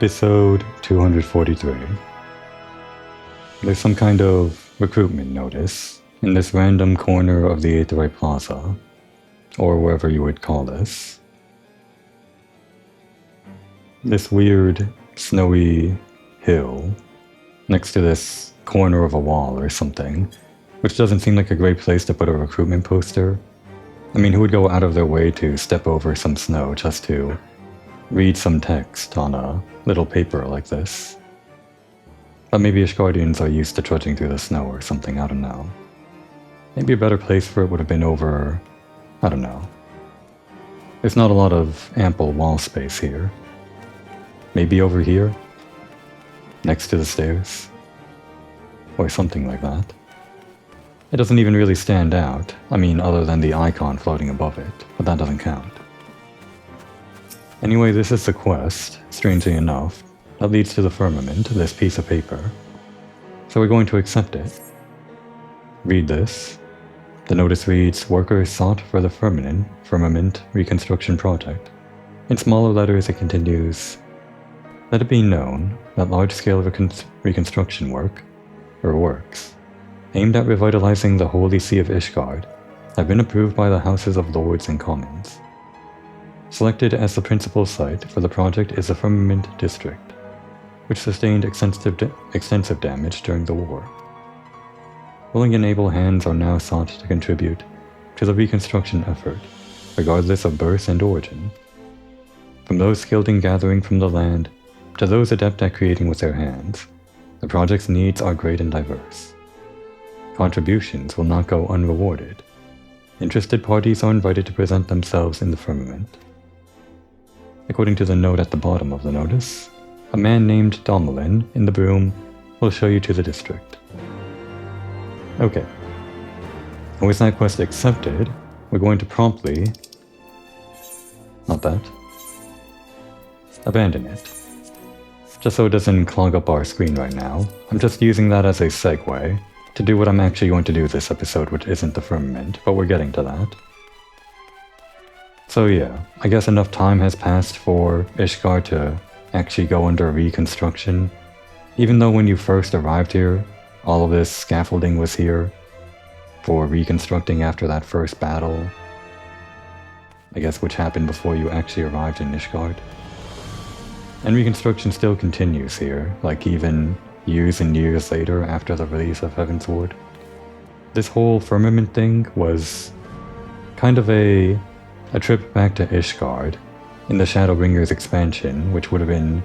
Episode 243. There's some kind of recruitment notice in this random corner of the Aetheryte Plaza, or wherever you would call this. This weird, snowy hill next to this corner of a wall or something, which doesn't seem like a great place to put a recruitment poster. I mean, who would go out of their way to step over some snow just to read some text on a little paper like this? But maybe Ishgardians are used to trudging through the snow or something, I don't know. Maybe a better place for it would have been over, I don't know. There's not a lot of ample wall space here. Maybe over here? Next to the stairs? Or something like that. It doesn't even really stand out, I mean other than the icon floating above it, but that doesn't count. Anyway, this is the quest, strangely enough, that leads to the firmament, this piece of paper. So we're going to accept it. Read this. The notice reads, "Workers sought for the firmament reconstruction project." In smaller letters it continues, "Let it be known that large-scale reconstruction works, aimed at revitalizing the Holy See of Ishgard, have been approved by the Houses of Lords and Commons. Selected as the principal site for the project is the Firmament District, which sustained extensive damage during the war. Willing and able hands are now sought to contribute to the reconstruction effort, regardless of birth and origin. From those skilled in gathering from the land to those adept at creating with their hands, the project's needs are great and diverse. Contributions will not go unrewarded. Interested parties are invited to present themselves in the firmament." According to the note at the bottom of the notice, a man named Domelin in the broom will show you to the district. Okay. And with that quest accepted, we're going to promptly... not that. Abandon it. Just so it doesn't clog up our screen right now, I'm just using that as a segue to do what I'm actually going to do this episode, which isn't the firmament, but we're getting to that. So yeah, I guess enough time has passed for Ishgard to actually go under reconstruction. Even though when you first arrived here, all of this scaffolding was here for reconstructing after that first battle, I guess, which happened before you actually arrived in Ishgard. And reconstruction still continues here, like even years and years later after the release of Heavensward. This whole firmament thing was kind of a trip back to Ishgard in the Shadowbringers expansion, which would have been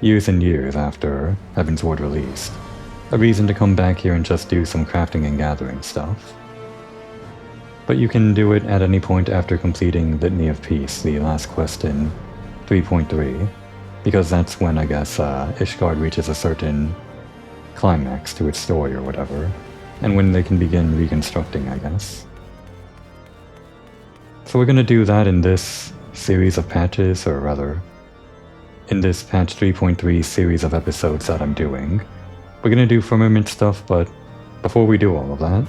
years and years after Heavensward released. A reason to come back here and just do some crafting and gathering stuff. But you can do it at any point after completing Litany of Peace, the last quest in 3.3, because that's when, I guess, Ishgard reaches a certain climax to its story or whatever, and when they can begin reconstructing, I guess. So we're going to do that in this series of patches, or rather, in this patch 3.3 series of episodes that I'm doing. We're going to do firmament stuff, but before we do all of that,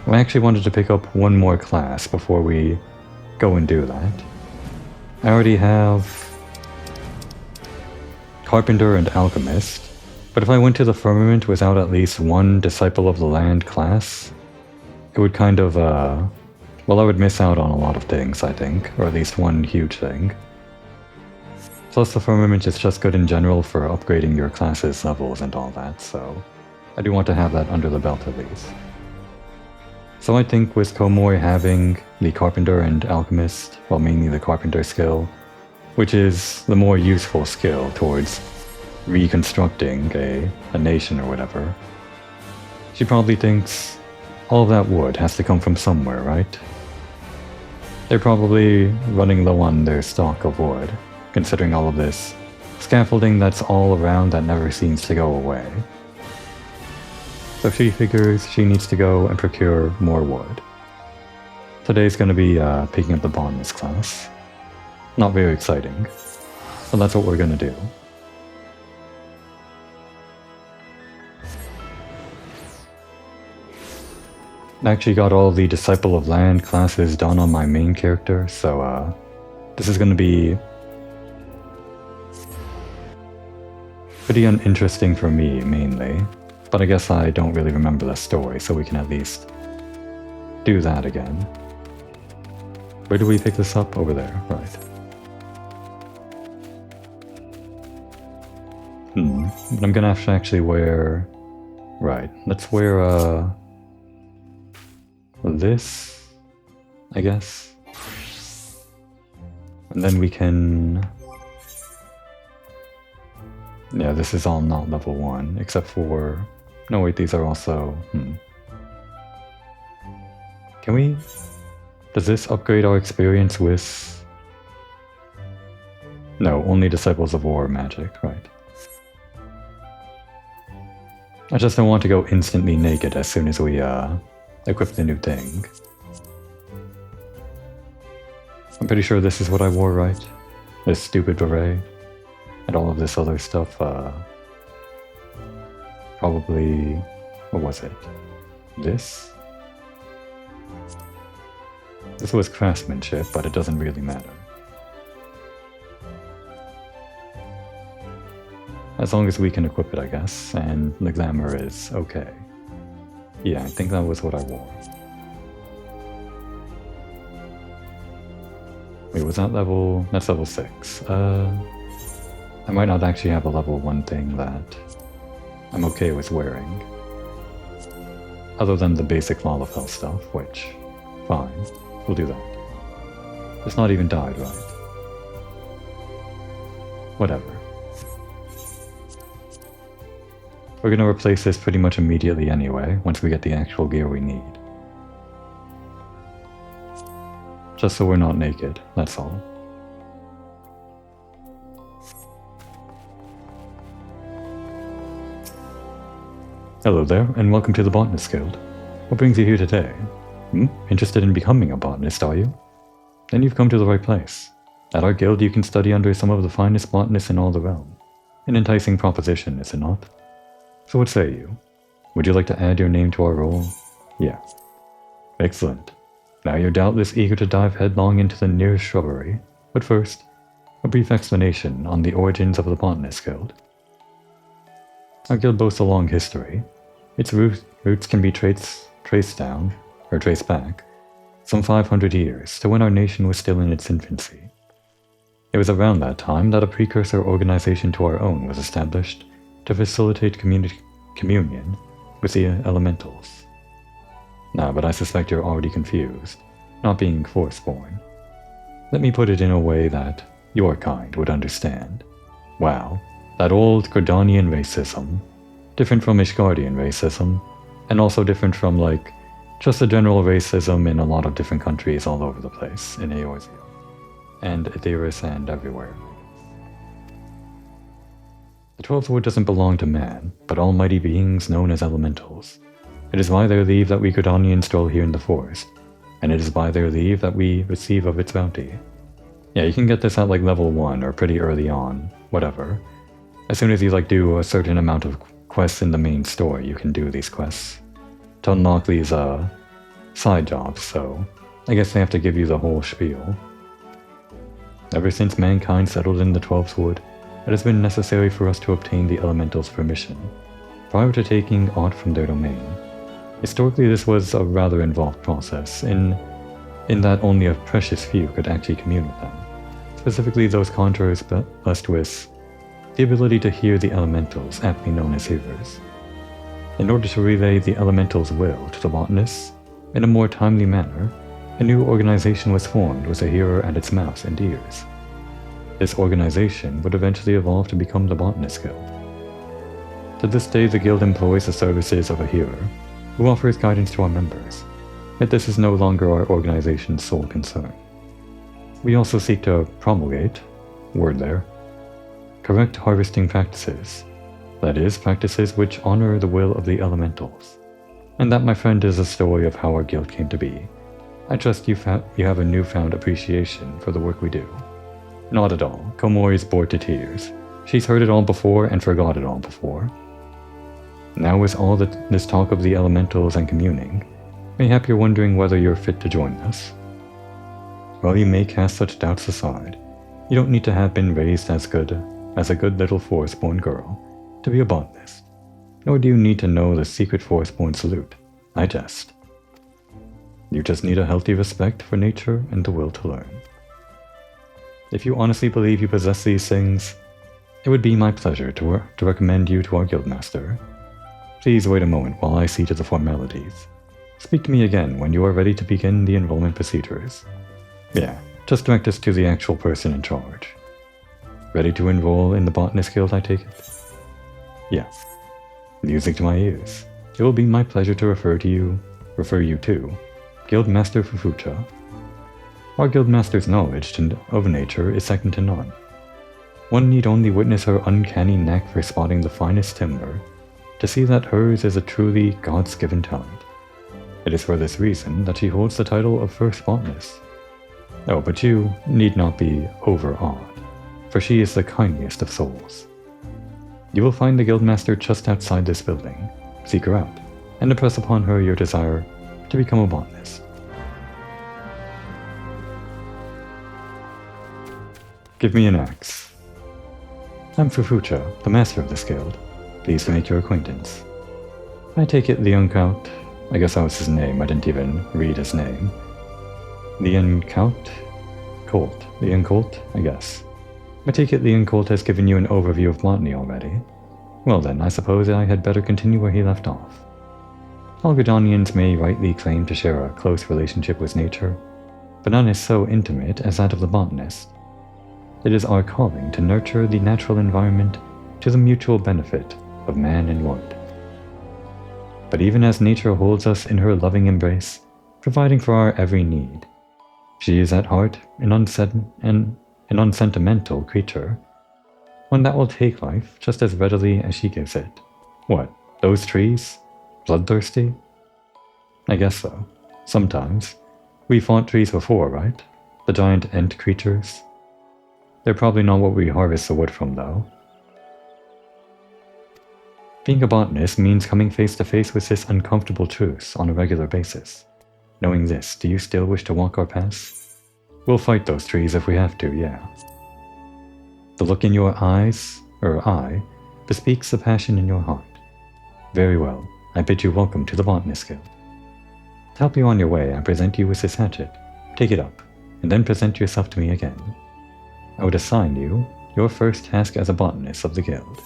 I actually wanted to pick up one more class before we go and do that. I already have Carpenter and Alchemist, but if I went to the firmament without at least one Disciple of the Land class, it would kind of, well, I would miss out on a lot of things, I think, or at least one huge thing. Plus the firmament is just good in general for upgrading your class's levels and all that, so I do want to have that under the belt at least. So I think with Komoy having the Carpenter and Alchemist, well, mainly the Carpenter skill, which is the more useful skill towards reconstructing a nation or whatever, she probably thinks all of that wood has to come from somewhere, right? They're probably running low on their stock of wood, considering all of this scaffolding that's all around that never seems to go away. So she figures she needs to go and procure more wood. Today's going to be picking up the Bondless class. Not very exciting, but that's what we're going to do. I actually got all the Disciple of Land classes done on my main character, so this is going to be Pretty uninteresting for me, mainly. But I guess I don't really remember the story, so we can at least do that again. Where do we pick this up? Over there, right. But I'm gonna have to actually wear... Right, let's wear, this, I guess. And then we can... Yeah, this is all not level 1, except for... No, wait, these are also... Can we... Does this upgrade our experience with... No, only Disciples of War magic, right. I just don't want to go instantly naked as soon as we, equip the new thing. I'm pretty sure this is what I wore, right? This stupid beret. And all of this other stuff, probably... What was it? This? This was craftsmanship, but it doesn't really matter. As long as we can equip it, I guess, and the glamour is okay. Yeah, I think that was what I wore. Wait, was that level... That's level 6. I might not actually have a level 1 thing that I'm okay with wearing. Other than the basic Lalafell stuff, which... Fine, we'll do that. It's not even died, right? Whatever. We're gonna replace this pretty much immediately anyway, once we get the actual gear we need. Just so we're not naked, that's all. Hello there, and welcome to the Botanist Guild. What brings you here today? Interested in becoming a botanist, are you? Then you've come to the right place. At our guild you can study under some of the finest botanists in all the realm. An enticing proposition, is it not? So what say you? Would you like to add your name to our roll? Yeah. Excellent. Now you're doubtless eager to dive headlong into the nearest shrubbery, but first, a brief explanation on the origins of the Botanist Guild. Our guild boasts a long history. Its roots can be traced back, some 500 years, to when our nation was still in its infancy. It was around that time that a precursor organization to our own was established to facilitate communion with the elementals. Nah, but I suspect you're already confused, not being Forceborn. Let me put it in a way that your kind would understand. Wow, that old Gordanian racism, different from Ishgardian racism, and also different from, like, just the general racism in a lot of different countries all over the place, in Eorzea, and Aetheris and everywhere. The 12th Wood doesn't belong to man, but almighty beings known as elementals. It is by their leave that we Gordanians dwell here in the forest, and it is by their leave that we receive of its bounty. Yeah, you can get this at like level 1 or pretty early on, whatever. As soon as you like do a certain amount of quests in the main story, you can do these quests to unlock these side jobs, so I guess they have to give you the whole spiel. Ever since mankind settled in the 12th Wood, it has been necessary for us to obtain the elementals' permission, prior to taking aught from their domain. Historically, this was a rather involved process, in that only a precious few could actually commune with them, specifically those conjurers blessed with the ability to hear the elementals, aptly known as hearers. In order to relay the elementals' will to the botanists in a more timely manner, a new organization was formed with a hearer at its mouth and ears. This organization would eventually evolve to become the Botanist Guild. To this day, the guild employs the services of a hearer, who offers guidance to our members, yet this is no longer our organization's sole concern. We also seek to promulgate, word there, correct harvesting practices, that is, practices which honor the will of the elementals. And that, my friend, is the story of how our guild came to be. I trust you have a newfound appreciation for the work we do. Not at all. Komori is bored to tears. She's heard it all before and forgot it all before. Now with all this talk of the elementals and communing, mayhap you're wondering whether you're fit to join us. Well, you may cast such doubts aside. You don't need to have been raised as a good little Forceborn girl, to be a botanist, nor do you need to know the secret forest-born salute. I jest. You just need a healthy respect for nature and the will to learn. If you honestly believe you possess these things, it would be my pleasure to recommend you to our guildmaster. Please wait a moment while I see to the formalities. Speak to me again when you are ready to begin the enrollment procedures. Yeah, just direct us to the actual person in charge. Ready to enroll in the Botanist Guild, I take it? Yes. Music to my ears. It will be my pleasure to refer you to Guildmaster Fufucha. Our Guildmaster's knowledge of nature is second to none. One need only witness her uncanny knack for spotting the finest timber to see that hers is a truly God's-given talent. It is for this reason that she holds the title of First Botanist. Oh, but you need not be overawed, for she is the kindliest of souls. You will find the Guildmaster just outside this building. Seek her out, and impress upon her your desire to become a botanist. Give me an axe. I'm Fufucha, the master of this guild. Pleased to make your acquaintance. I take it the Uncout, I guess that was his name, I didn't even read his name. The Uncolt, I guess. I take it the Uncolt has given you an overview of botany already. Well then, I suppose I had better continue where he left off. All Gridanians may rightly claim to share a close relationship with nature, but none is so intimate as that of the botanist. It is our calling to nurture the natural environment to the mutual benefit of man and wood. But even as nature holds us in her loving embrace, providing for our every need, she is at heart an unsentimental creature, one that will take life just as readily as she gives it. What, those trees? Bloodthirsty? I guess so. Sometimes. We fought trees before, right? The giant ant creatures. They're probably not what we harvest the wood from, though. Being a botanist means coming face to face with this uncomfortable truth on a regular basis. Knowing this, do you still wish to walk our paths? We'll fight those trees if we have to, yeah. The look in your eyes, or eye, bespeaks the passion in your heart. Very well, I bid you welcome to the Botanist Guild. To help you on your way, I present you with this hatchet. Take it up, and then present yourself to me again. I would assign you your first task as a botanist of the guild.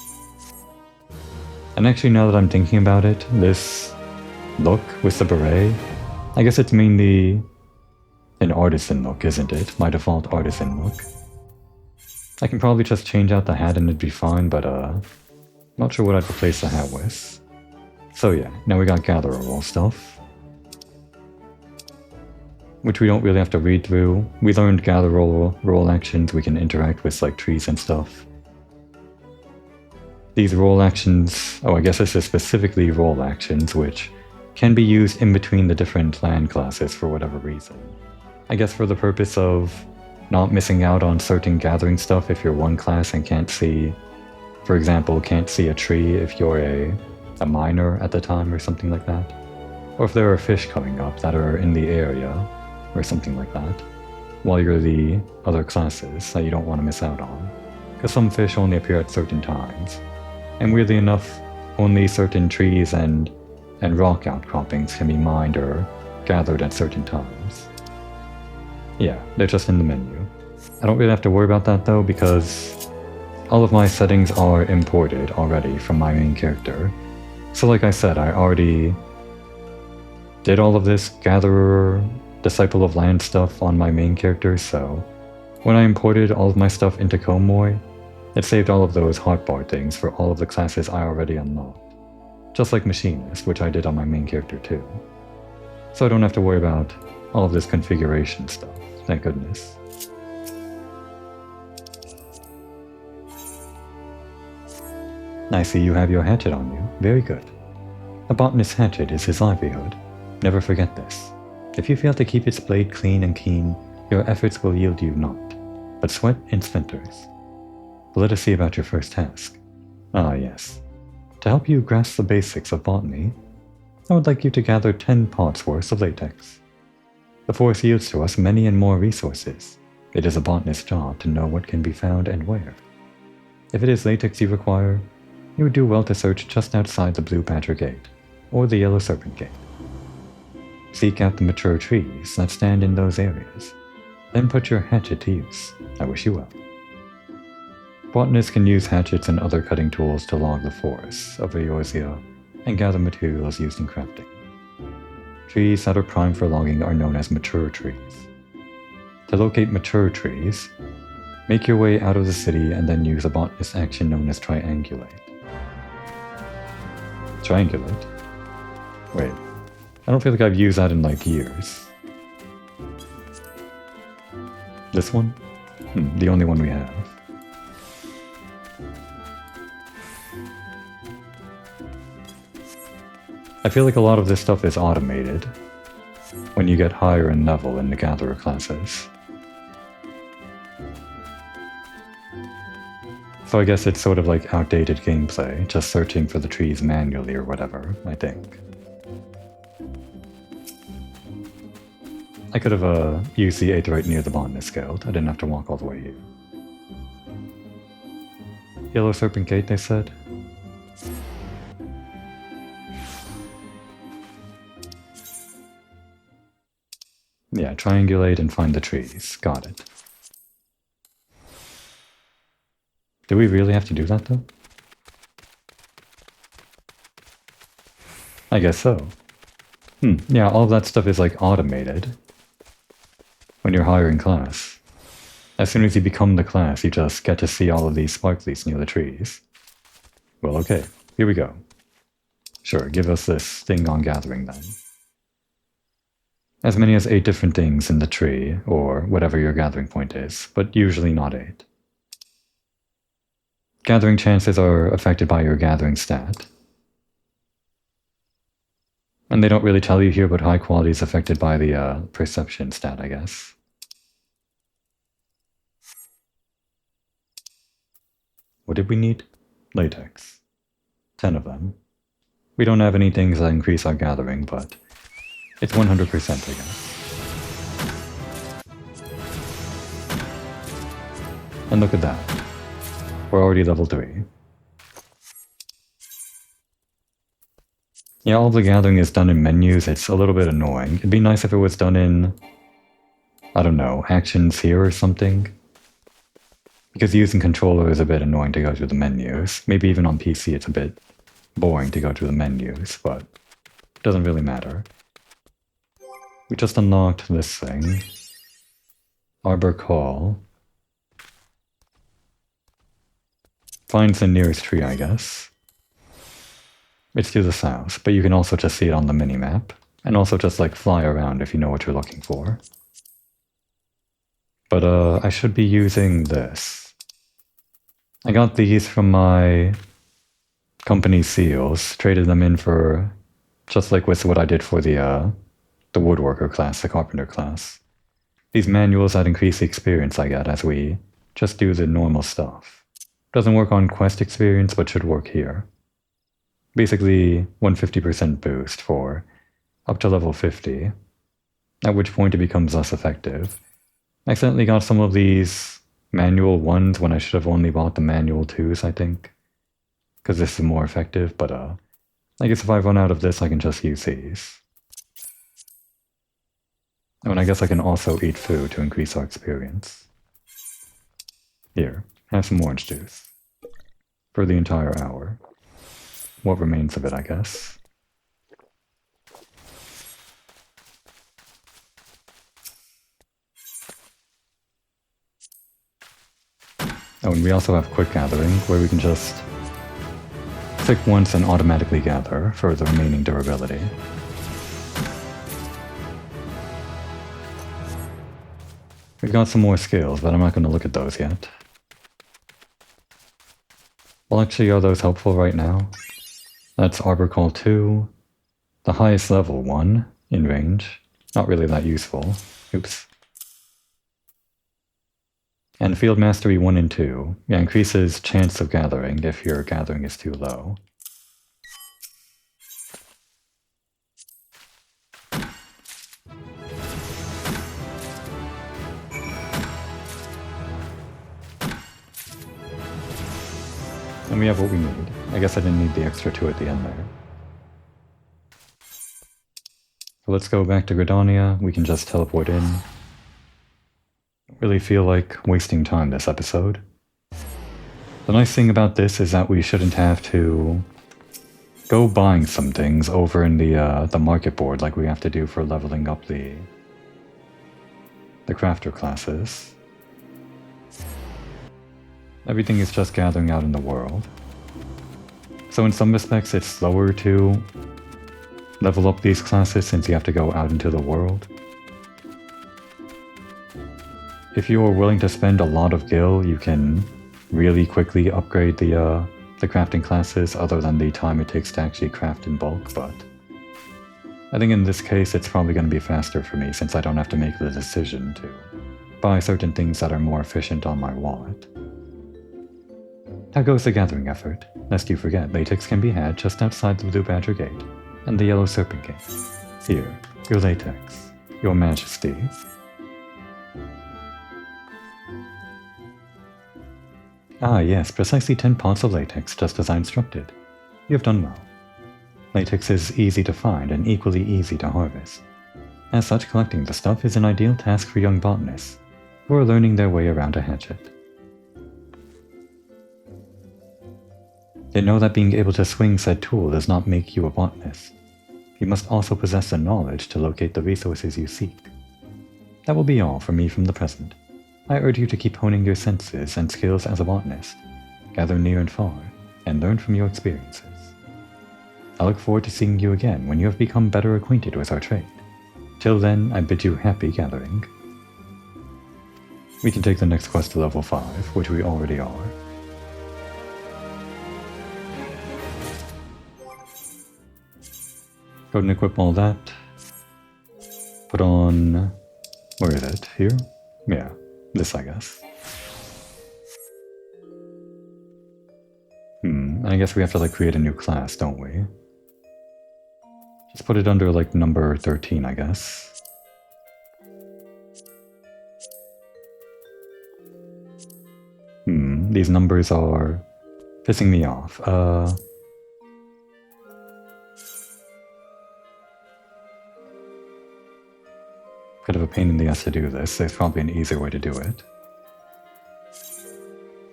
And actually, now that I'm thinking about it, this look with the beret, I guess it's mainly an artisan look, isn't it? My default artisan look. I can probably just change out the hat and it'd be fine, but not sure what I'd replace the hat with. So yeah, now we got gatherer role stuff, which we don't really have to read through. We learned gather role actions, we can interact with like trees and stuff. These role actions, I guess this is specifically role actions, which can be used in between the different land classes for whatever reason. I guess for the purpose of not missing out on certain gathering stuff if you're one class and can't see, for example, can't see a tree if you're a miner at the time or something like that. Or if there are fish coming up that are in the area or something like that, while you're the other classes that you don't want to miss out on. Because some fish only appear at certain times. And weirdly enough, only certain trees and rock outcroppings can be mined or gathered at certain times. Yeah, they're just in the menu. I don't really have to worry about that though, because all of my settings are imported already from my main character. So like I said, I already did all of this Gatherer, Disciple of Land stuff on my main character, so when I imported all of my stuff into Komoy, it saved all of those hotbar things for all of the classes I already unlocked. Just like Machinist, which I did on my main character too. So I don't have to worry about all of this configuration stuff, thank goodness. I see you have your hatchet on you, very good. A botanist's hatchet is his livelihood. Never forget this. If you fail to keep its blade clean and keen, your efforts will yield you naught, but sweat and splinters. But let us see about your first task. Ah yes. To help you grasp the basics of botany, I would like you to gather 10 pots worth of latex. The forest yields to us many and more resources. It is a botanist's job to know what can be found and where. If it is latex you require, you would do well to search just outside the Blue Badger Gate, or the Yellow Serpent Gate. Seek out the mature trees that stand in those areas, then put your hatchet to use. I wish you well. Botanists can use hatchets and other cutting tools to log the forests of Eorzea and gather materials used in crafting. Trees that are primed for logging are known as mature trees. To locate mature trees, make your way out of the city and then use a botanist action known as triangulate. Triangulate? Wait, I don't feel like I've used that in like years. This one? The only one we have. I feel like a lot of this stuff is automated when you get higher in level in the Gatherer classes. So I guess it's sort of like outdated gameplay, just searching for the trees manually or whatever, I think. I could have used the Aetheryte near the Botanist Guild. I didn't have to walk all the way here. Yellow Serpent Gate, they said? Yeah, triangulate and find the trees. Got it. Do we really have to do that, though? I guess so. Yeah, all of that stuff is, like, automated when you're higher in class. As soon as you become the class, you just get to see all of these sparklies near the trees. Well, okay. Here we go. Sure, give us this thing on gathering, then. As many as 8 different things in the tree, or whatever your gathering point is, but usually not 8. Gathering chances are affected by your gathering stat. And they don't really tell you here, but high quality is affected by the perception stat, I guess. What did we need? Latex. 10 of them. We don't have any things that increase our gathering, but it's 100%, I guess. And look at that. We're already level 3. Yeah, all the gathering is done in menus. It's a little bit annoying. It'd be nice if it was done in, I don't know, actions here or something. Because using controller is a bit annoying to go through the menus. Maybe even on PC it's a bit boring to go through the menus, but it doesn't really matter. We just unlocked this thing. Arbor Call. Finds the nearest tree, I guess. It's to the south, but you can also just see it on the minimap, and also just like fly around if you know what you're looking for. But I should be using this. I got these from my company seals, traded them in for, just like with what I did for the woodworker class, the carpenter class. These manuals that increase the experience I get as we just do the normal stuff. Doesn't work on quest experience, but should work here. Basically, 150% boost for up to level 50, at which point it becomes less effective. I accidentally got some of these manual 1s when I should have only bought the manual 2s, I think. Because this is more effective, but I guess if I run out of this, I can just use these. Oh, and I guess I can also eat food to increase our experience. Here, have some orange juice. For the entire hour. What remains of it, I guess. Oh, and we also have quick gathering, where we can just click once and automatically gather for the remaining durability. We've got some more skills, but I'm not going to look at those yet. Well, actually, are those helpful right now? That's Arbor Call 2, the highest level 1 in range. Not really that useful. Oops. And Field Mastery 1 and 2. Yeah, increases chance of gathering if your gathering is too low. And we have what we need. I guess I didn't need the extra 2 at the end there. So let's go back to Gridania. We can just teleport in. Don't really feel like wasting time this episode. The nice thing about this is that we shouldn't have to go buying some things over in the market board like we have to do for leveling up the crafter classes. Everything is just gathering out in the world. So in some respects it's slower to level up these classes since you have to go out into the world. If you are willing to spend a lot of gil, you can really quickly upgrade the crafting classes other than the time it takes to actually craft in bulk, but I think in this case it's probably going to be faster for me since I don't have to make the decision to buy certain things that are more efficient on my wallet. How goes the gathering effort? Lest you forget, latex can be had just outside the Blue Badger Gate and the Yellow Serpent Gate. Here, your latex, your majesty. Ah yes, precisely 10 pots of latex, just as I instructed. You have done well. Latex is easy to find and equally easy to harvest. As such, collecting the stuff is an ideal task for young botanists who are learning their way around a hatchet. Yet know that being able to swing said tool does not make you a botanist. You must also possess the knowledge to locate the resources you seek. That will be all for me from the present. I urge you to keep honing your senses and skills as a botanist, gather near and far, and learn from your experiences. I look forward to seeing you again when you have become better acquainted with our trade. Till then, I bid you happy gathering. We can take the next quest to level 5, which we already are. Go ahead and equip all that. Put on... where is it? Here? Yeah. This, I guess. I guess we have to, like, create a new class, don't we? Just put it under, like, number 13, I guess. These numbers are pissing me off. Bit of a pain in the ass to do this. There's probably an easier way to do it.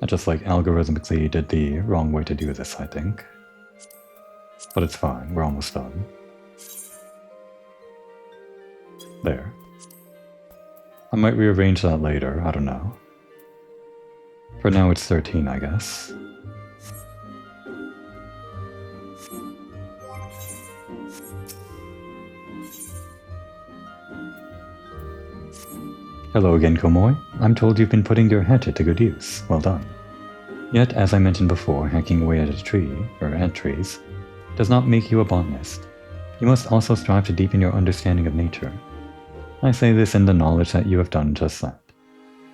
I just like algorithmically did the wrong way to do this, I think. But it's fine, we're almost done. There. I might rearrange that later, I don't know. For now it's 13, I guess. Hello again, Komoy. I'm told you've been putting your hatchet to good use. Well done. Yet, as I mentioned before, hacking away at a tree, or at trees, does not make you a botanist. You must also strive to deepen your understanding of nature. I say this in the knowledge that you have done just that.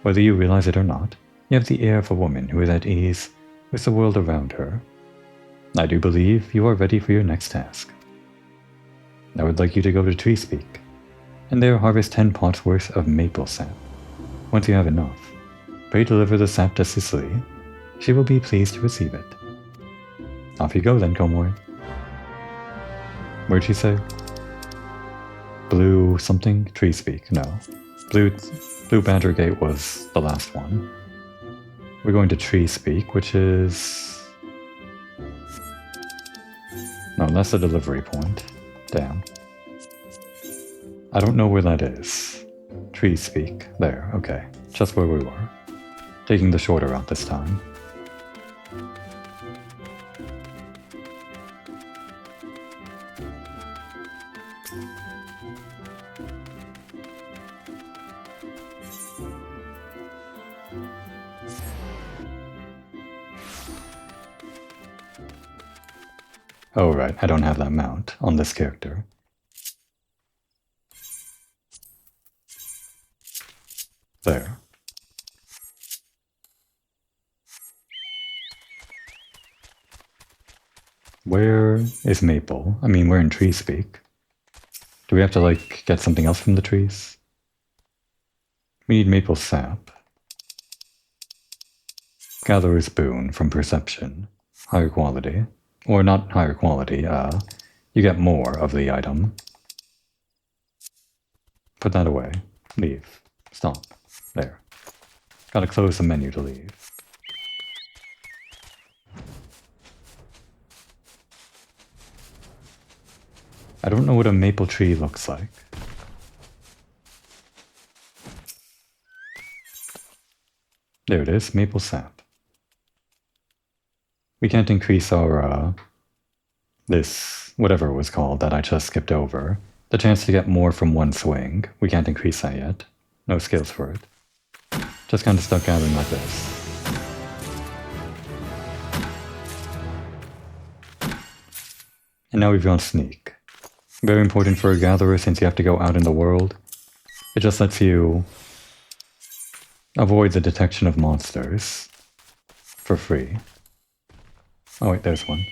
Whether you realize it or not, you have the air of a woman who is at ease with the world around her. I do believe you are ready for your next task. I would like you to go to Tree Speak, and there harvest 10 pots worth of maple sap. Once you have enough, pray deliver the sap to Cicely. She will be pleased to receive it. Off you go then, Komoy. Where'd she say? Blue something? Tree Speak, no. Blue Badger Gate was the last one. We're going to Tree Speak, which is... no, that's the delivery point. Damn. I don't know where that is. Tree Speak. There, okay. Just where we were. Taking the shorter route this time. Oh right, I don't have that mount on this character. There. Where is Maple? I mean, we're in Tree Speak. Do we have to, like, get something else from the trees? We need maple sap. Gatherer's Boon from Perception. higher quality. Or not higher quality, you get more of the item. Put that away. Leave. Stop. There. Gotta close the menu to leave. I don't know what a maple tree looks like. There it is, maple sap. We can't increase our, this, whatever it was called that I just skipped over. The chance to get more from one swing. We can't increase that yet. No skills for it. Just kind of stuck gathering like this. And now we've got sneak. Very important for a gatherer since you have to go out in the world. It just lets you avoid the detection of monsters for free. Oh wait, there's one.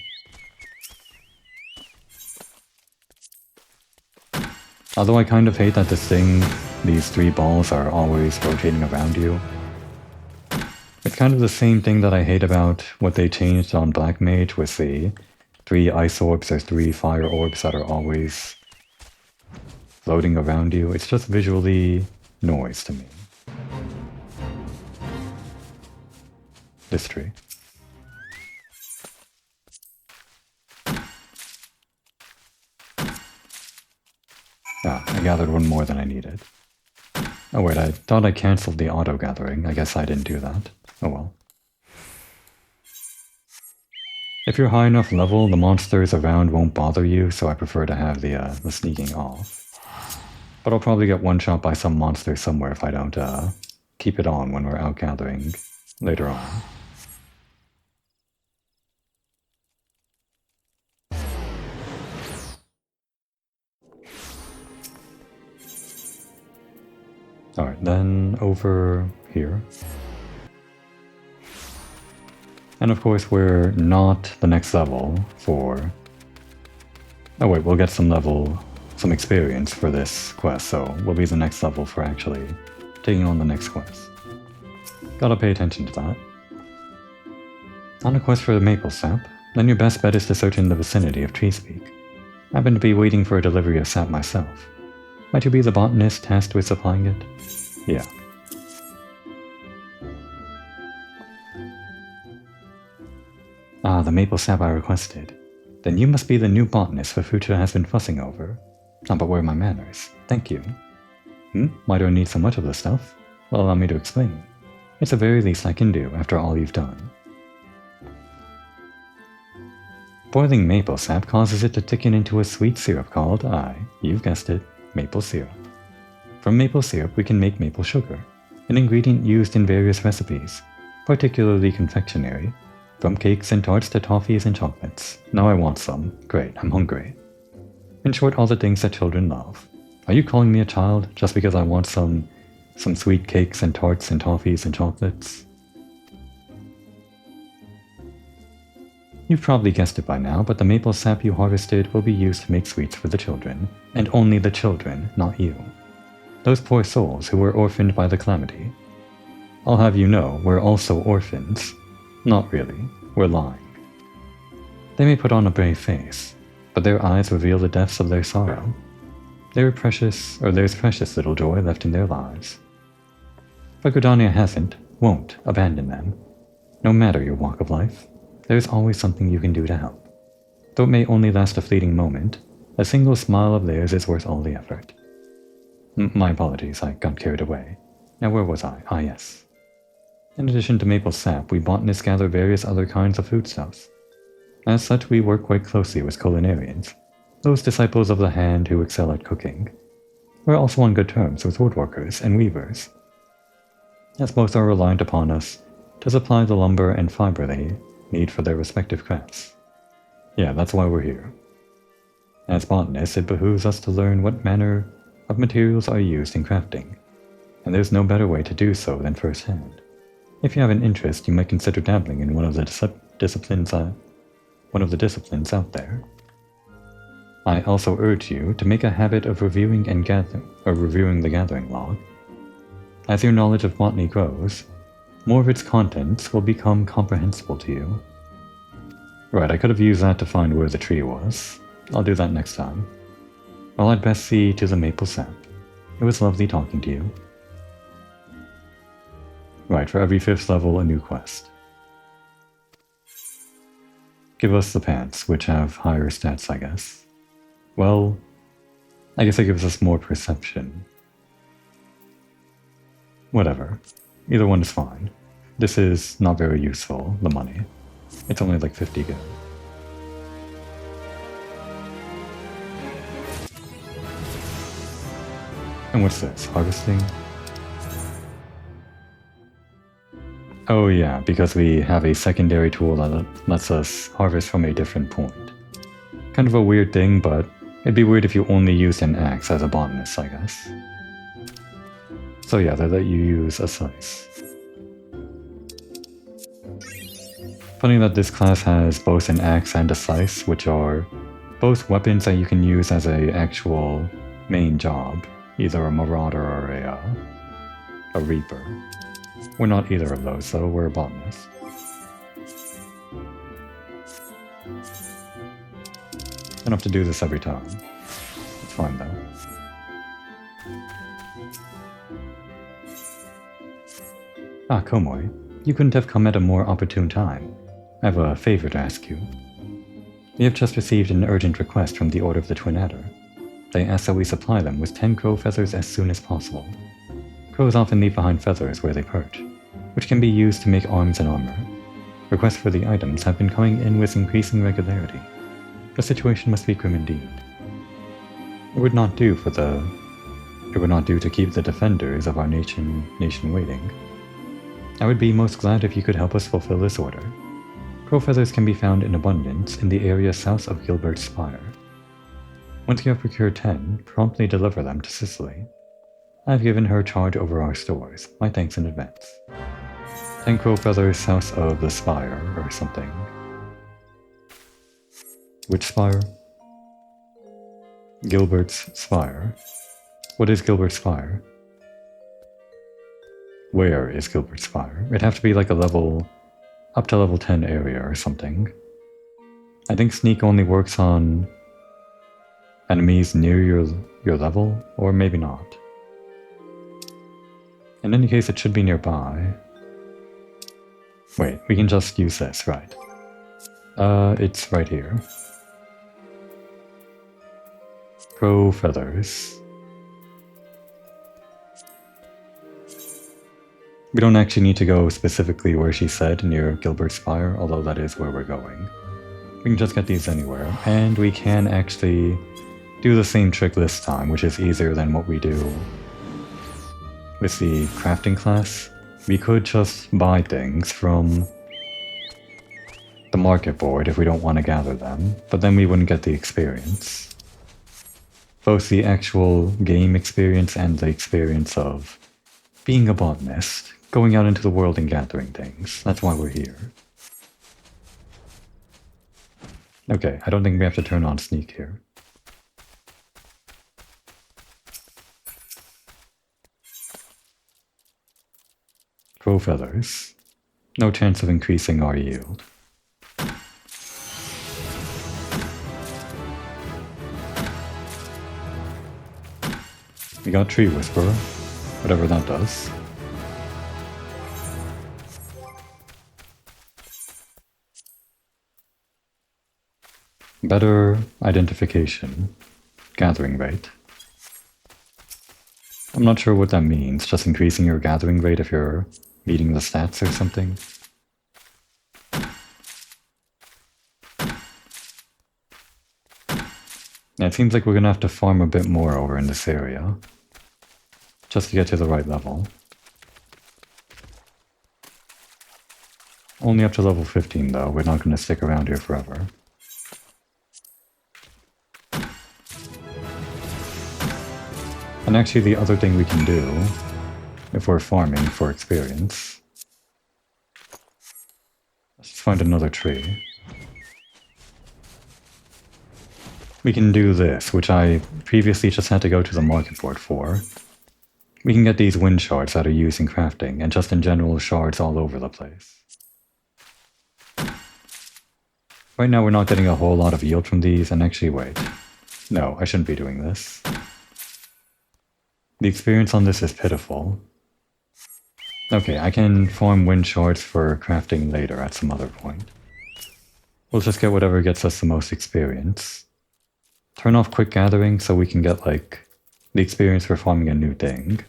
Although I kind of hate that this thing, these three balls are always rotating around you. It's kind of the same thing that I hate about what they changed on Black Mage with the 3 ice orbs or 3 fire orbs that are always floating around you. It's just visually noise to me. This tree. Ah, I gathered one more than I needed. Oh wait, I thought I cancelled the auto-gathering. I guess I didn't do that. Oh well. If you're high enough level, the monsters around won't bother you, so I prefer to have the sneaking off. But I'll probably get one-shot by some monster somewhere if I don't keep it on when we're out gathering later on. Alright, then over here. And of course we're not the next level for... Oh wait, we'll get some experience for this quest, so we'll be the next level for actually taking on the next quest. Gotta pay attention to that. On a quest for the maple sap, then your best bet is to search in the vicinity of Treespeak. I happen to be waiting for a delivery of sap myself. Might you be the botanist tasked with supplying it? Yeah. Ah, the maple sap I requested. Then you must be the new botanist Fufucha has been fussing over. Ah, but where are my manners? Thank you. Why do I need so much of this stuff? Well, allow me to explain. It's the very least I can do after all you've done. Boiling maple sap causes it to thicken into a sweet syrup called, you've guessed it, maple syrup. From maple syrup we can make maple sugar, an ingredient used in various recipes, particularly confectionery, from cakes and tarts to toffees and chocolates. Now I want some. Great, I'm hungry. In short, all the things that children love. Are you calling me a child just because I want some sweet cakes and tarts and toffees and chocolates? You've probably guessed it by now, but the maple sap you harvested will be used to make sweets for the children, and only the children, not you. Those poor souls who were orphaned by the calamity. I'll have you know, we're also orphans. Not really, we're lying. They may put on a brave face, but their eyes reveal the depths of their sorrow. There's precious little joy left in their lives. But Gridania hasn't, won't abandon them. No matter your walk of life, there's always something you can do to help. Though it may only last a fleeting moment, a single smile of theirs is worth all the effort. My apologies, I got carried away. Now where was I? Ah yes. In addition to maple sap, we botanists gather various other kinds of foodstuffs. As such, we work quite closely with culinarians, those disciples of the hand who excel at cooking. We're also on good terms with woodworkers and weavers, as both are reliant upon us to supply the lumber and fiber they need for their respective crafts. Yeah, that's why we're here. As botanists, it behooves us to learn what manner of materials are used in crafting, and there's no better way to do so than firsthand. If you have an interest, you might consider dabbling in one of the disciplines out there. I also urge you to make a habit of reviewing the gathering log. As your knowledge of botany grows, more of its contents will become comprehensible to you. Right, I could have used that to find where the tree was. I'll do that next time. Well, I'd best see to the maple sap. It was lovely talking to you. Right, for every 5th level, a new quest. Give us the pants, which have higher stats, I guess. Well, I guess it gives us more perception. Whatever. Either one is fine. This is not very useful, the money. It's only like 50 good. And what's this? Harvesting? Oh yeah, because we have a secondary tool that lets us harvest from a different point. Kind of a weird thing, but it'd be weird if you only used an axe as a botanist, I guess. So yeah, they let you use a slice. Funny that this class has both an axe and a slice, which are both weapons that you can use as a actual main job. Either a marauder or a reaper. We're not either of those, though. We're a botanist. Don't have to do this every time. It's fine, though. Ah, Komoi. You couldn't have come at a more opportune time. I have a favor to ask you. We have just received an urgent request from the Order of the Twin Adder. They ask that we supply them with 10 crow feathers as soon as possible. Crows often leave behind feathers where they perch, which can be used to make arms and armor. Requests for the items have been coming in with increasing regularity. The situation must be grim indeed. It would not do to keep the defenders of our nation waiting. I would be most glad if you could help us fulfill this order. Crow feathers can be found in abundance in the area south of Gilbert's Spire. Once you have procured 10, promptly deliver them to Cicely. I have given her charge over our stores. My thanks in advance. 10 crow feathers south of the spire, or something. Which spire? Gilbert's Spire. What is Gilbert's Spire? Where is Gilbert's Spire? It'd have to be like a level... up to level 10 area or something. I think sneak only works on... enemies near your level, or maybe not. In any case, it should be nearby. Wait, we can just use this, right? It's right here. Crow feathers. We don't actually need to go specifically where she said, near Gilbert's Spire, although that is where we're going. We can just get these anywhere, and we can actually do the same trick this time, which is easier than what we do with the crafting class. We could just buy things from the market board if we don't want to gather them, but then we wouldn't get the experience. Both the actual game experience and the experience of being a botanist, going out into the world and gathering things. That's why we're here. Okay, I don't think we have to turn on sneak here. Crow feathers. No chance of increasing our yield. We got Tree Whisperer, whatever that does. Better identification. Gathering rate. I'm not sure what that means, just increasing your gathering rate if you're meeting the stats or something. Yeah, it seems like we're gonna have to farm a bit more over in this area, just to get to the right level. Only up to level 15 though, we're not gonna stick around here forever. And actually the other thing we can do, if we're farming for experience, let's just find another tree. We can do this, which I previously just had to go to the market board for. We can get these wind shards that are used in crafting, and just in general shards all over the place. Right now we're not getting a whole lot of yield from these, and actually wait. No, I shouldn't be doing this. The experience on this is pitiful. Okay, I can farm wind shards for crafting later at some other point. We'll just get whatever gets us the most experience. Turn off quick gathering so we can get, like, the experience for farming a new thing.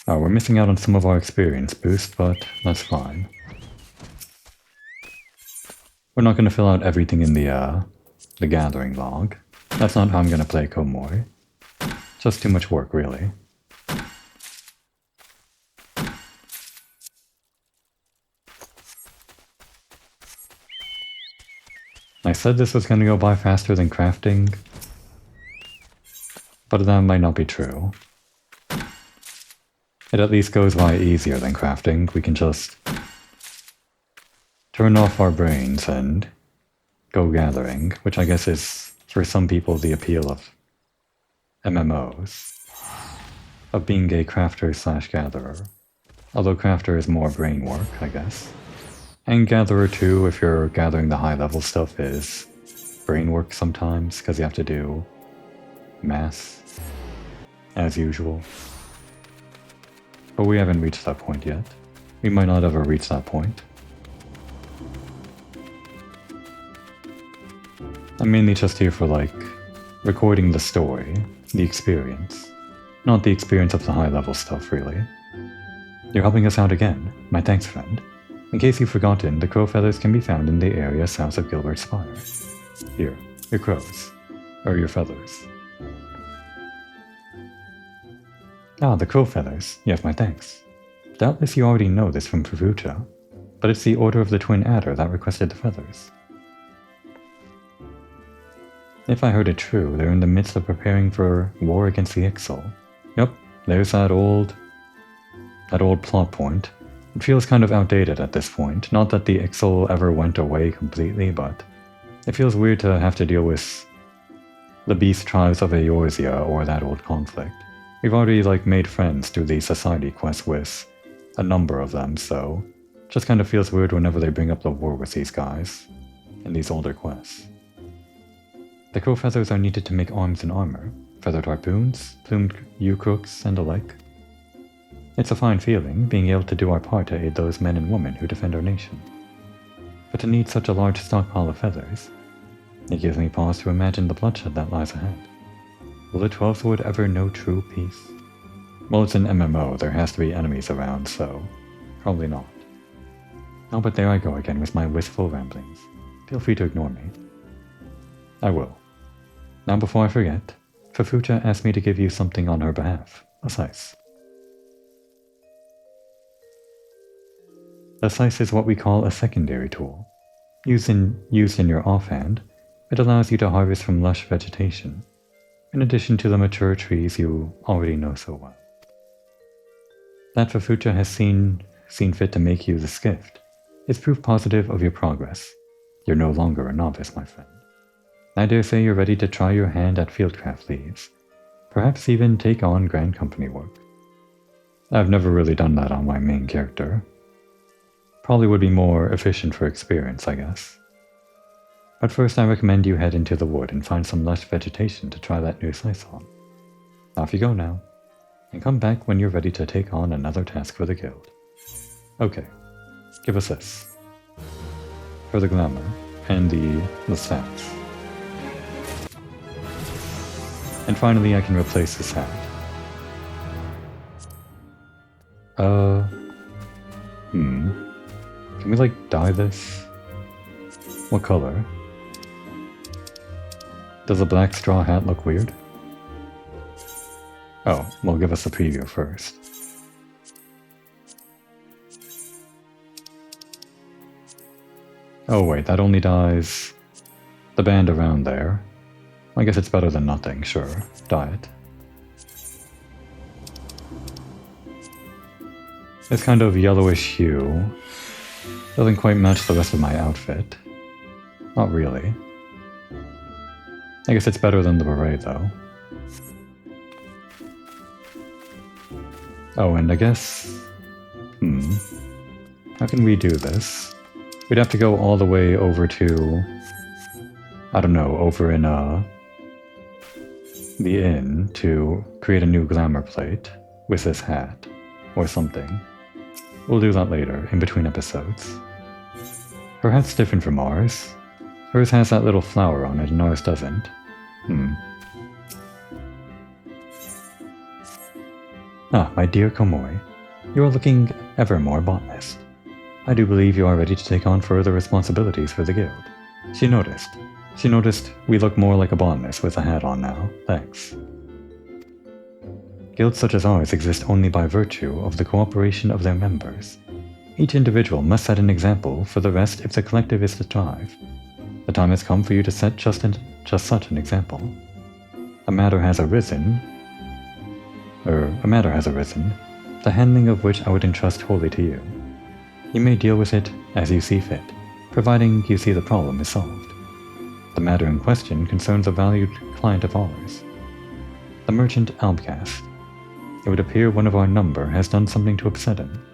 Oh, we're missing out on some of our experience boost, but that's fine. We're not going to fill out everything in the gathering log. That's not how I'm going to play Komori. Just too much work, really. I said this was going to go by faster than crafting, but that might not be true. It at least goes by easier than crafting. We can just turn off our brains and go gathering, which I guess is, for some people, the appeal of MMOs. Of being a crafter/gatherer. Although crafter is more brain work, I guess. And gatherer too, if you're gathering the high level stuff, is brain work sometimes, because you have to do math, as usual. But we haven't reached that point yet. We might not ever reach that point. I'm mainly just here for, like, recording the story, the experience. Not the experience of the high level stuff, really. You're helping us out again. My thanks, friend. In case you've forgotten, the crow feathers can be found in the area south of Gilbert Spire. Here, your crows. Or your feathers. Ah, the crow feathers. You have my thanks. Doubtless you already know this from Favucha, but it's the Order of the Twin Adder that requested the feathers. If I heard it true, they're in the midst of preparing for war against the Ixal. Yup, there's that old plot point. It feels kind of outdated at this point. Not that the Ixal ever went away completely, but it feels weird to have to deal with the beast tribes of Eorzea or that old conflict. We've already, like, made friends through the society quest with a number of them, so it just kind of feels weird whenever they bring up the war with these guys in these older quests. The crow feathers are needed to make arms and armor, feathered harpoons, plumed yew-crooks, and the like. It's a fine feeling, being able to do our part to aid those men and women who defend our nation. But to need such a large stockpile of feathers, it gives me pause to imagine the bloodshed that lies ahead. Will the Twelfthwood ever know true peace? Well, it's an MMO, there has to be enemies around, so probably not. Oh, but there I go again with my wistful ramblings. Feel free to ignore me. I will. Now before I forget, Fafucha asked me to give you something on her behalf. A scythe. A scythe is what we call a secondary tool. Used in your offhand, it allows you to harvest from lush vegetation, in addition to the mature trees you already know so well. That Fafucha has seen fit to make you this gift is proof positive of your progress. You're no longer a novice, my friend. I dare say you're ready to try your hand at fieldcraft leaves, perhaps even take on grand company work. I've never really done that on my main character. Probably would be more efficient for experience, I guess. But first I recommend you head into the wood and find some lush vegetation to try that new scythe on. Off you go now, and come back when you're ready to take on another task for the guild. Okay, give us this. For the glamour, and the stats. And finally I can replace this hat. Can we, like, dye this? What color? Does a black straw hat look weird? Oh, well, give us a preview first. Oh wait, that only dyes the band around there. I guess it's better than nothing, sure. Dye it. This kind of yellowish hue doesn't quite match the rest of my outfit. Not really. I guess it's better than the beret, though. Oh, and I guess... How can we do this? We'd have to go all the way over to... I don't know, over in the inn to create a new glamour plate with this hat or something. We'll do that later, in between episodes. Her hat's different from ours. Hers has that little flower on it and ours doesn't. Ah, my dear Komoi, you are looking ever more botanist. I do believe you are ready to take on further responsibilities for the guild. She noticed we look more like a botanist with a hat on now. Thanks. Guilds such as ours exist only by virtue of the cooperation of their members. Each individual must set an example for the rest if the collective is to thrive. The time has come for you to set just such an example. A matter has arisen, the handling of which I would entrust wholly to you. You may deal with it as you see fit, providing you see the problem is solved. The matter in question concerns a valued client of ours, the merchant Albcast. It would appear one of our number has done something to upset him.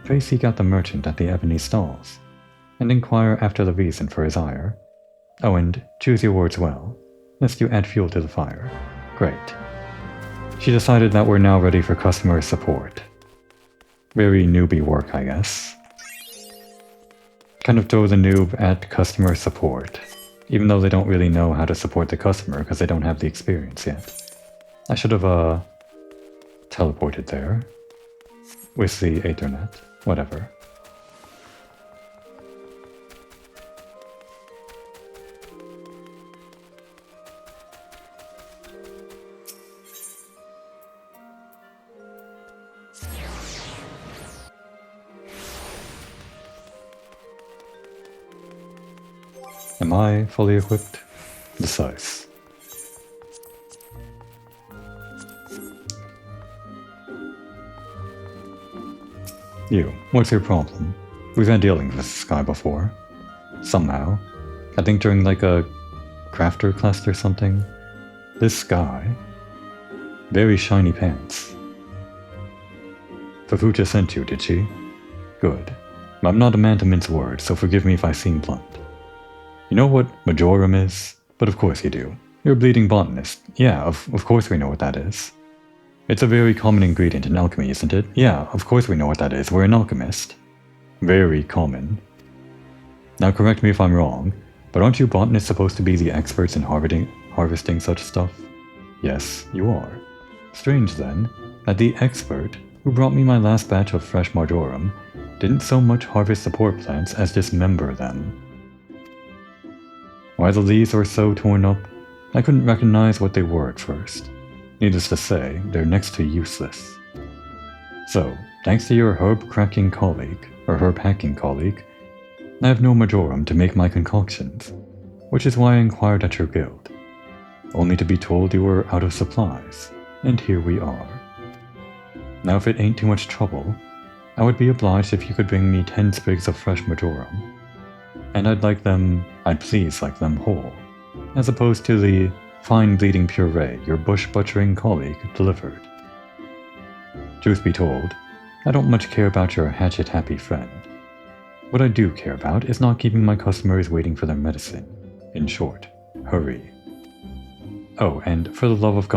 Pray seek out the merchant at the Ebony Stalls, and inquire after the reason for his ire. Oh, and choose your words well, lest you add fuel to the fire. Great. She decided that we're now ready for customer support. Very newbie work, I guess. Kind of throw the noob at customer support, even though they don't really know how to support the customer because they don't have the experience yet. I should have, teleported there. With the Ethernet. Whatever. Am I fully equipped? Precise. You, what's your problem? We've had dealings with this guy before. Somehow. I think during like a crafter class or something. This guy. Very shiny pants. Fufucha sent you, did she? Good. I'm not a man to mince words, so forgive me if I seem blunt. You know what Majorum is? But of course you do. You're a bleeding botanist. Yeah, of course we know what that is. It's a very common ingredient in alchemy, isn't it? Yeah, of course we know what that is. We're an alchemist. Very common. Now correct me if I'm wrong, but aren't you botanists supposed to be the experts in harvesting such stuff? Yes, you are. Strange then, that the expert who brought me my last batch of fresh marjoram didn't so much harvest the poor plants as dismember them. Why the leaves were so torn up, I couldn't recognize what they were at first. Needless to say, they're next to useless. So, thanks to your herb-hacking colleague, I have no marjoram to make my concoctions, which is why I inquired at your guild, only to be told you were out of supplies, and here we are. Now if it ain't too much trouble, I would be obliged if you could bring me 10 sprigs of fresh marjoram, and I'd please like them whole, as opposed to the fine bleeding puree your bush-butchering colleague delivered. Truth be told, I don't much care about your hatchet-happy friend. What I do care about is not keeping my customers waiting for their medicine. In short, hurry. Oh, and for the love of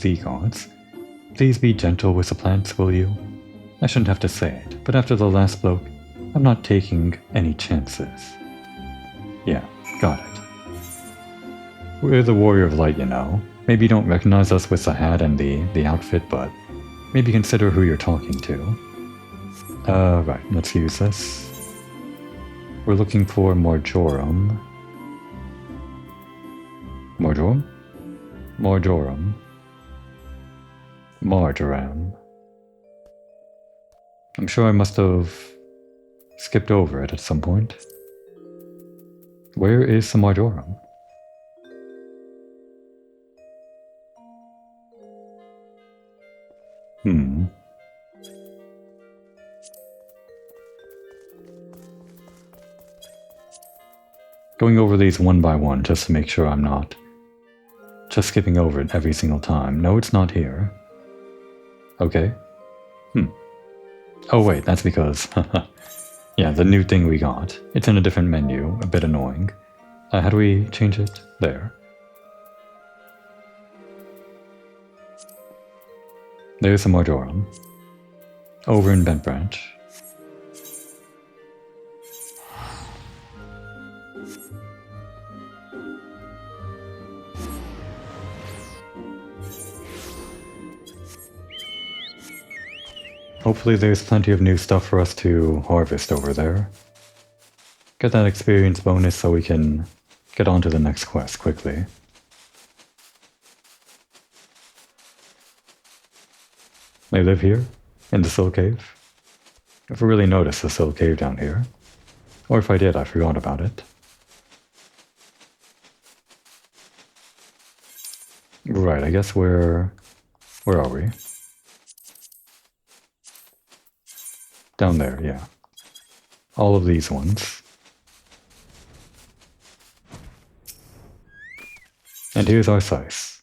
the gods, please be gentle with the plants, will you? I shouldn't have to say it, but after the last bloke, I'm not taking any chances. Yeah, got it. We're the Warrior of Light, you know. Maybe you don't recognize us with the hat and the outfit, but maybe consider who you're talking to. Right, let's use this. We're looking for marjoram. Marjoram? Marjoram. Marjoram. I'm sure I must have skipped over it at some point. Where is the marjoram? Going over these one by one just to make sure I'm not just skipping over it every single time. No, it's not here. Okay. Oh wait, that's because... yeah, the new thing we got. It's in a different menu, a bit annoying. How do we change it? There. There's the marjoram. Over in Bent Branch. Hopefully there's plenty of new stuff for us to harvest over there. Get that experience bonus so we can get on to the next quest quickly. They live here, in the Sill Cave. If I really noticed the Sill Cave down here. Or if I did, I forgot about it. Right, I guess where are we? Down there, yeah. All of these ones. And here's our size.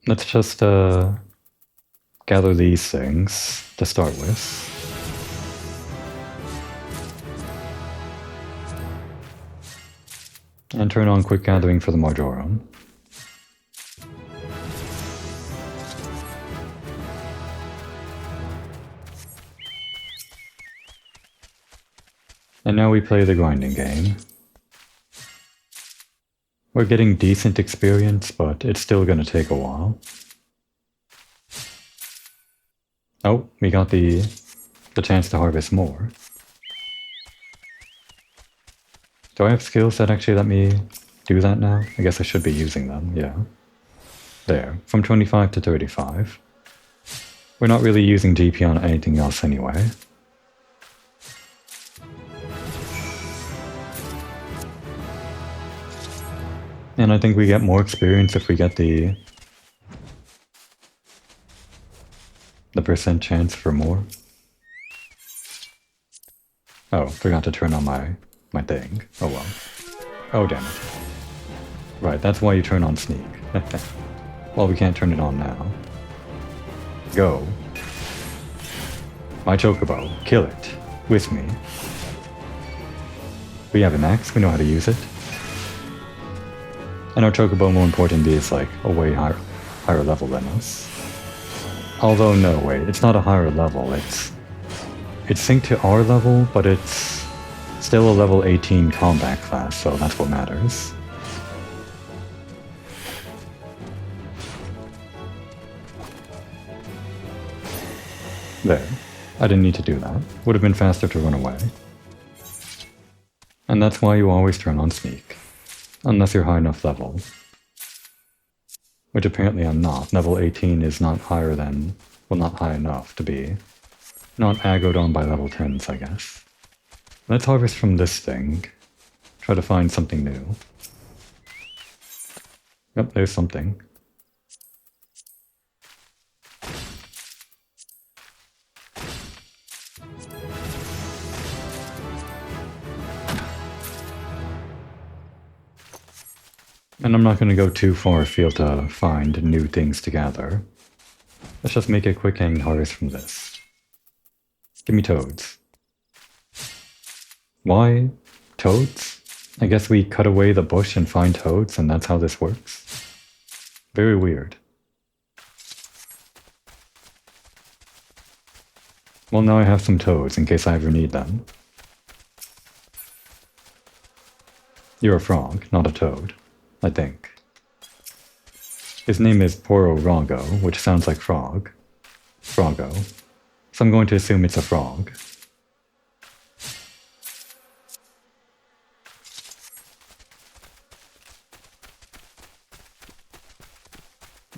Let's just gather these things to start with. And turn on quick gathering for the marjoram. And now we play the grinding game. We're getting decent experience, but it's still gonna take a while. Oh, we got the chance to harvest more. Do I have skills that actually let me do that now? I guess I should be using them, yeah. There, from 25 to 35. We're not really using GP on anything else anyway. And I think we get more experience if we get the percent chance for more. Oh, forgot to turn on my thing. Oh well. Oh damn it. Right, that's why you turn on sneak. Well, we can't turn it on now. Go. My chocobo. Kill it. With me. We have an axe, we know how to use it. And our chocobo, more importantly, is like a way higher level than us. Although no, wait, it's not a higher level, it's synced to our level, but it's still a level 18 combat class, so that's what matters. There. I didn't need to do that. Would have been faster to run away. And that's why you always turn on sneak. Unless you're high enough level. Which apparently I'm not. Level 18 is not higher than... well, not high enough to be... not aggroed on by level 10s, I guess. Let's harvest from this thing. Try to find something new. Yep, there's something. And I'm not going to go too far afield to find new things to gather. Let's just make a quick hang harvest from this. Give me toads. Why toads? I guess we cut away the bush and find toads, and that's how this works. Very weird. Well, now I have some toads in case I ever need them. You're a frog, not a toad. I think. His name is Poro-Rongo, which sounds like frog. Froggo. So I'm going to assume it's a frog.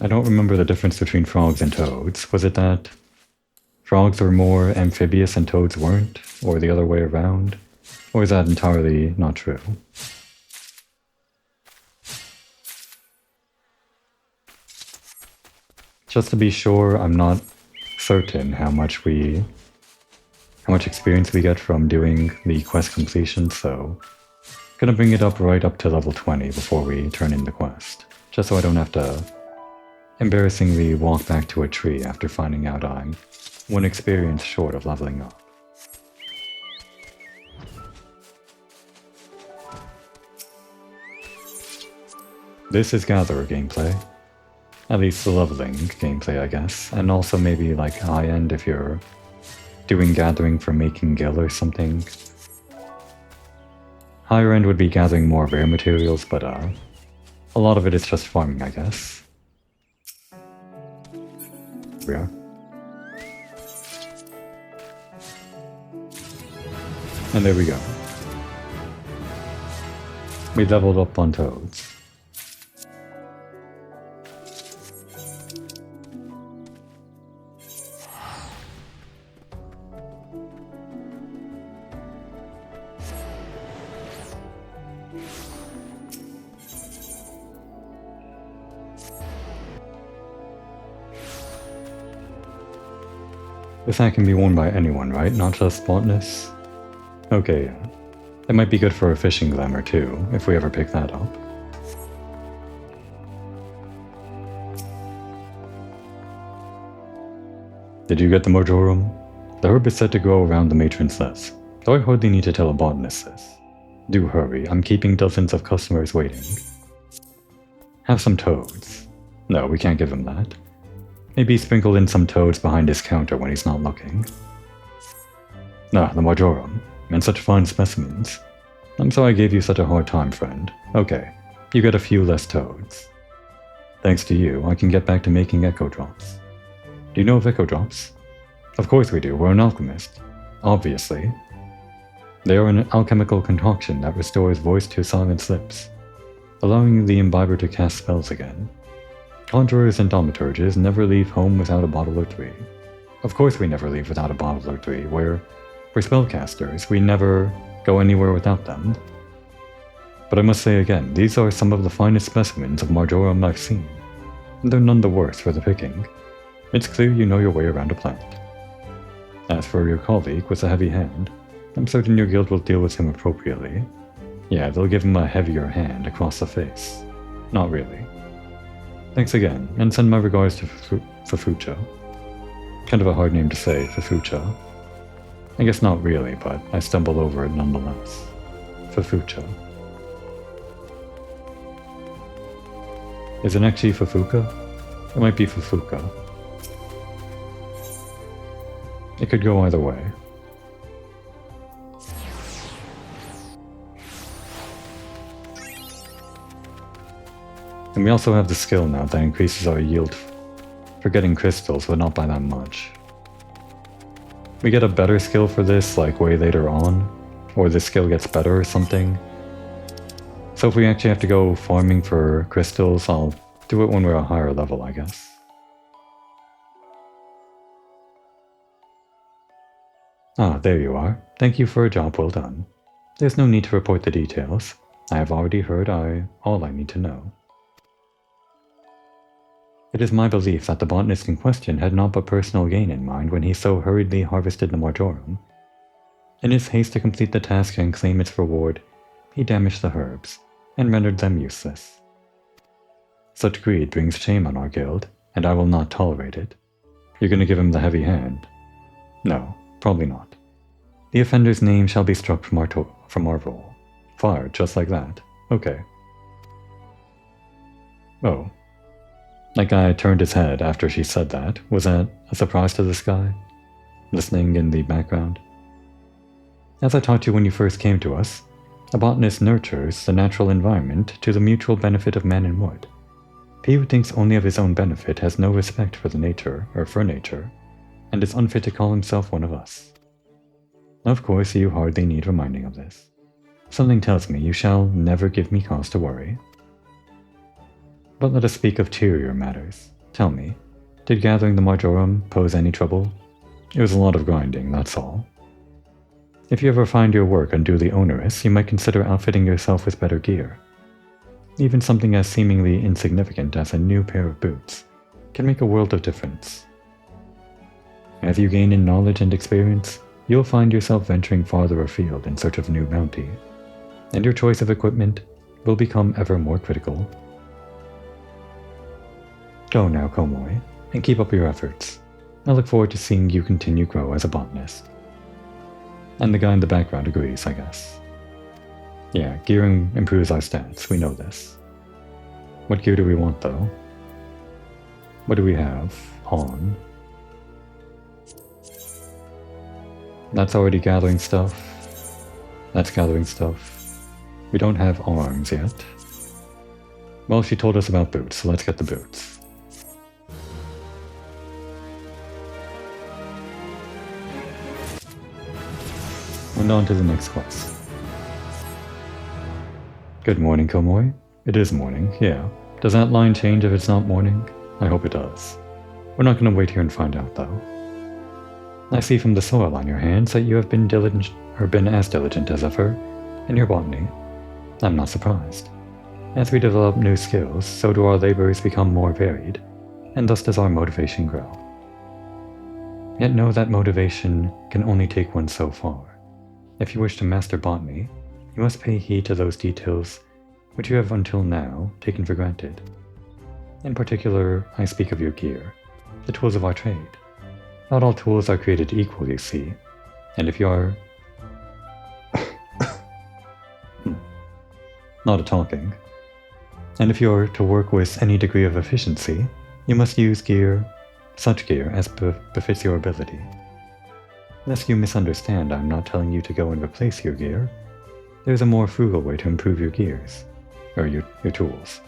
I don't remember the difference between frogs and toads. Was it that frogs were more amphibious and toads weren't? Or the other way around? Or is that entirely not true? Just to be sure, I'm not certain how much experience we get from doing the quest completion, so gonna bring it up right up to level 20 before we turn in the quest. Just so I don't have to embarrassingly walk back to a tree after finding out I'm one experience short of leveling up. This is Gatherer gameplay. At least the leveling gameplay, I guess. And also maybe like high-end if you're doing gathering for making gil or something. Higher end would be gathering more rare materials, but a lot of it is just farming, I guess. Here we are. And there we go. We leveled up on toads. This hat can be worn by anyone, right? Not just botanists? Okay, yeah. It might be good for a fishing glamour too, if we ever pick that up. Did you get the marjoram? The herb is said to grow around the matron's nest, though I hardly need to tell a botanist this. Do hurry, I'm keeping dozens of customers waiting. Have some toads. No, we can't give him that. Maybe sprinkle in some toads behind his counter when he's not looking. Ah, the marjoram. And such fine specimens. I'm sorry I gave you such a hard time, friend. Okay, you get a few less toads. Thanks to you, I can get back to making echo drops. Do you know of echo drops? Of course we do, we're an alchemist. Obviously. They are an alchemical concoction that restores voice to silenced lips, allowing the imbiber to cast spells again. Conjurers and thaumaturges never leave home without a bottle or three. Of course we never leave without a bottle or three. We're spellcasters, we never go anywhere without them. But I must say again, these are some of the finest specimens of marjoram I've seen. And they're none the worse for the picking. It's clear you know your way around a plant. As for your colleague with a heavy hand, I'm certain your guild will deal with him appropriately. Yeah, they'll give him a heavier hand across the face. Not really. Thanks again, and send my regards to Fufucha. Kind of a hard name to say, Fufucha. I guess not really, but I stumbled over it nonetheless. Fufucha. Is it actually Fufuka? It might be Fufuka. It could go either way. And we also have the skill now that increases our yield for getting crystals, but not by that much. We get a better skill for this, like way later on, or the skill gets better or something. So if we actually have to go farming for crystals, I'll do it when we're a higher level, I guess. Ah, there you are. Thank you for a job well done. There's no need to report the details. I have already heard all I need to know. It is my belief that the botanist in question had naught but personal gain in mind when he so hurriedly harvested the marjoram. In his haste to complete the task and claim its reward, he damaged the herbs, and rendered them useless. Such greed brings shame on our guild, and I will not tolerate it. You're gonna give him the heavy hand? No, probably not. The offender's name shall be struck from our roll. Fired, just like that. Okay. Oh. That guy turned his head after she said that. Was that a surprise to this guy? Listening in the background. As I taught you when you first came to us, a botanist nurtures the natural environment to the mutual benefit of man and wood. He who thinks only of his own benefit has no respect for the nature, or for nature, and is unfit to call himself one of us. Of course, you hardly need reminding of this. Something tells me you shall never give me cause to worry. But let us speak of cheerier matters. Tell me, did gathering the marjoram pose any trouble? It was a lot of grinding, that's all. If you ever find your work unduly onerous, you might consider outfitting yourself with better gear. Even something as seemingly insignificant as a new pair of boots can make a world of difference. As you gain in knowledge and experience, you'll find yourself venturing farther afield in search of new bounty, and your choice of equipment will become ever more critical. Go now, Komoy, and keep up your efforts. I look forward to seeing you continue to grow as a botanist. And the guy in the background agrees, I guess. Yeah, gearing improves our stats, we know this. What gear do we want, though? What do we have on? That's already gathering stuff. That's gathering stuff. We don't have arms yet. Well, she told us about boots, so let's get the boots. And on to the next quest. Good morning, Komoy. It is morning, yeah. Does that line change if it's not morning? I hope it does. We're not going to wait here and find out, though. I see from the soil on your hands that you have been as diligent as ever in your botany. I'm not surprised. As we develop new skills, so do our labors become more varied, and thus does our motivation grow. Yet know that motivation can only take one so far. If you wish to master botany, you must pay heed to those details which you have until now taken for granted. In particular, I speak of your gear, the tools of our trade. Not all tools are created equal, you see, and if you are not a talking, and if you are to work with any degree of efficiency, you must use such gear as befits your ability. Lest you misunderstand, I'm not telling you to go and replace your gear. There's a more frugal way to improve your gears, or your tools,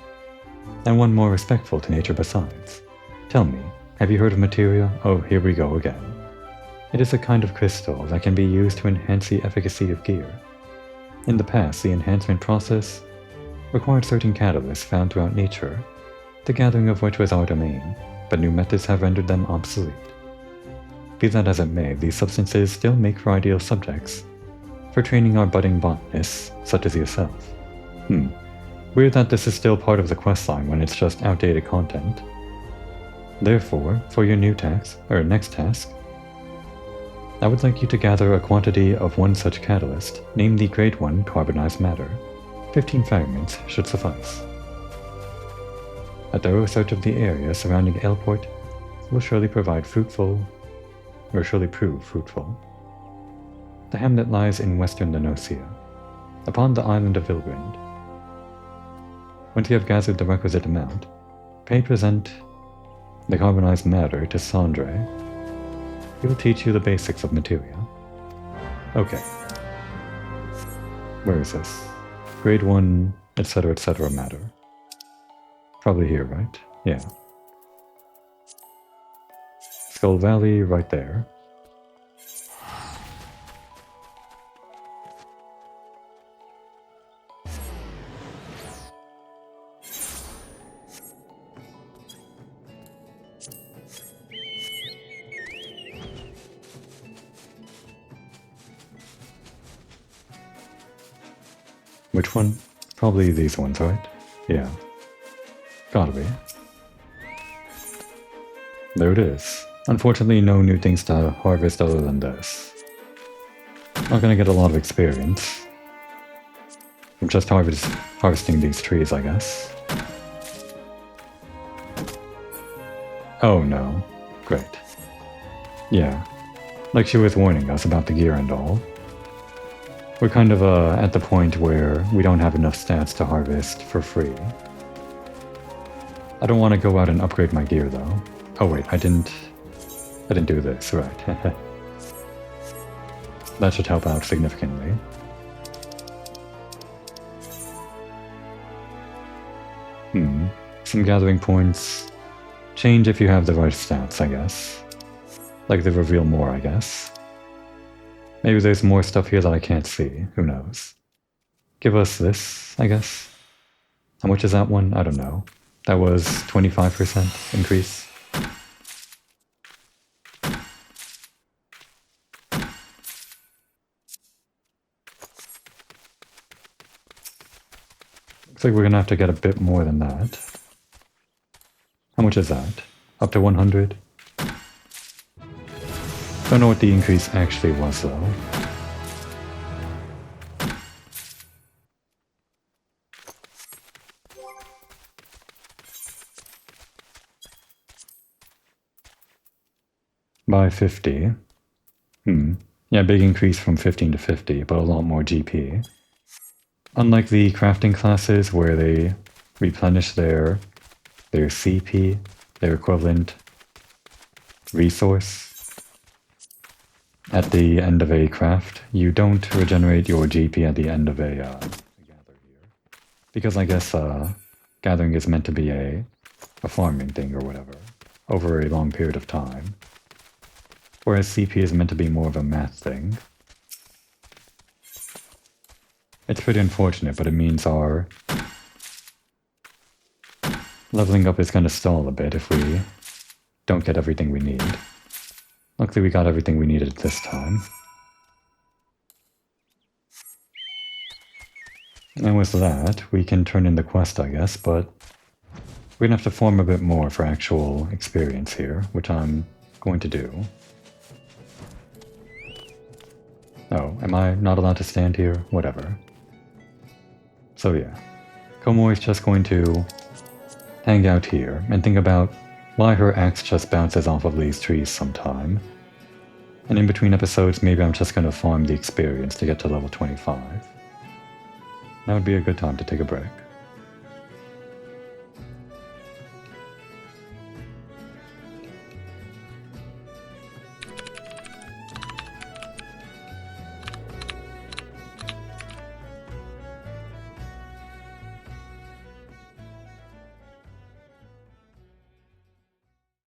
and one more respectful to nature besides. Tell me, have you heard of materia? Oh, here we go again. It is a kind of crystal that can be used to enhance the efficacy of gear. In the past, the enhancement process required certain catalysts found throughout nature, the gathering of which was our domain, but new methods have rendered them obsolete. Be that as it may, these substances still make for ideal subjects for training our budding botanists, such as yourself. Weird that this is still part of the questline when it's just outdated content. Therefore, for your next task, I would like you to gather a quantity of one such catalyst, named the Grade 1 carbonized matter. 15 fragments should suffice. A thorough search of the area surrounding Aleport will surely prove fruitful. The hamlet lies in western Lenosia, upon the island of Vilgrind. Once you have gathered the requisite amount, present the carbonized matter to Sundry. He will teach you the basics of materia. Okay. Where is this? Grade 1, etc. matter. Probably here, right? Yeah. Skull Valley, right there. Which one? Probably these ones, right? Yeah. Gotta be. There it is. Unfortunately, no new things to harvest other than this. Not gonna get a lot of experience from just harvesting these trees, I guess. Oh no. Great. Yeah. Like she was warning us about the gear and all. We're kind of at the point where we don't have enough stats to harvest for free. I don't want to go out and upgrade my gear though. Oh wait, I didn't do this, right. That should help out significantly. Some gathering points. Change if you have the right stats, I guess. Like they reveal more, I guess. Maybe there's more stuff here that I can't see. Who knows? Give us this, I guess. How much is that one? I don't know. That was 25% increase. Looks like we're gonna have to get a bit more than that. How much is that? Up to 100? Don't know what the increase actually was though. by 50. Yeah, big increase from 15 to 50, but a lot more GP. Unlike the crafting classes where they replenish their CP, their equivalent resource, at the end of a craft, you don't regenerate your GP at the end of a gather here. Because I guess gathering is meant to be a farming thing or whatever, over a long period of time. Whereas CP is meant to be more of a math thing. It's pretty unfortunate, but it means our leveling up is going to stall a bit if we don't get everything we need. Luckily we got everything we needed this time. And with that, we can turn in the quest, I guess, but we're going to have to farm a bit more for actual experience here, which I'm going to do. Oh, am I not allowed to stand here? Whatever. So yeah, Komori is just going to hang out here and think about why her axe just bounces off of these trees sometime. And in between episodes, maybe I'm just going to farm the experience to get to level 25. That would be a good time to take a break.